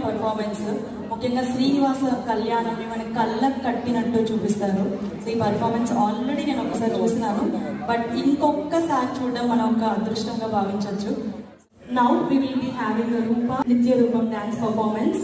Performance. ముఖ్యంగా శ్రీనివాస కళ్యాణంని మన కళ్ళకు కట్టినట్టు చూపిస్తారు. సో ఈ పర్ఫార్మెన్స్ ఆల్రెడీ నేను ఒకసారి చూసినాను, బట్ ఇంకొకసారి చూడడం మనం ఒక అదృష్టంగా భావించవచ్చు. Now we will be having రూప నిత్య రూపం డాన్స్ పర్ఫార్మెన్స్.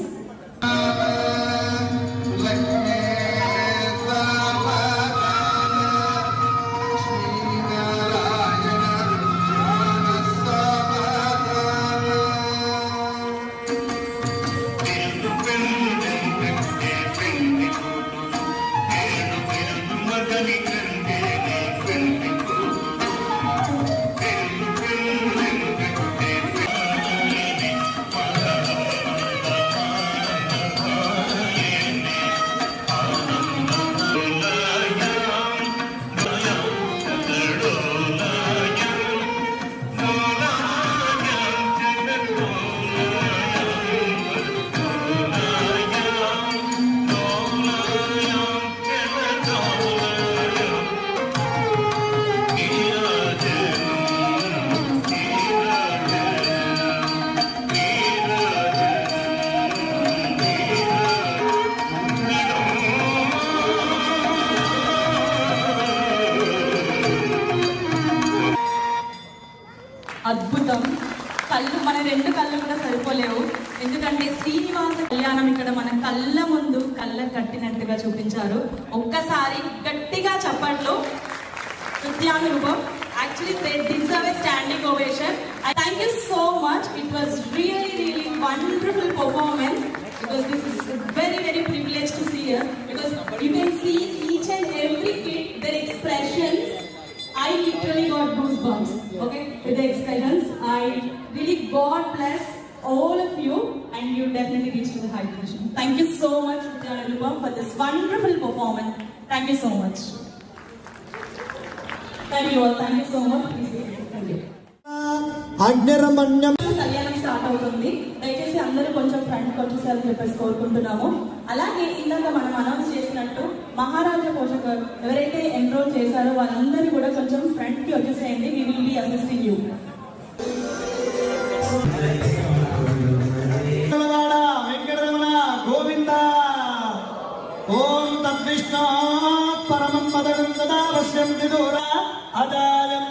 అద్భుతం. కళ్ళు, మన రెండు కళ్ళు కూడా సరిపోలేవు, ఎందుకంటే శ్రీనివాస కళ్యాణం ఇక్కడ మన కళ్ళ ముందు కళ్ళ కట్టినట్టుగా చూపించారు. ఒక్కసారి గట్టిగా చప్పట్లు నృత్యానురూపం. Actually they deserve a standing ovation. I thank you so much. It was really wonderful performance, because this is very privileged to see us, because you can see each and every kid, their expressions. I literally got goosebumps, okay, with the expressions. I really, God bless all of you, and you definitely reached to the high position. Thank you so much, Nityanurupam, for this wonderful performance. Thank you so much. Thank you all. Thank you so much. Thank you. కళ్యాణం start అవుతుంది. దయచేసి అందరూ కొంచెం ఫ్రంట్కి వచ్చేసారని చెప్పేసి కోరుకుంటున్నాము. అలాగే ఇందాక మనం అనౌన్స్ చేసినట్టు మహారాజా పోషక ఎవరైతే ఎన్రోల్ చేశారో వాళ్ళందరూ కూడా కొంచెం ఫ్రంట్కి వచ్చేసేయండి. We will be assisting you. Govinda ఓం తద్విష్ణు పరమం పదం సదా పశ్యంతి దూర అదాయం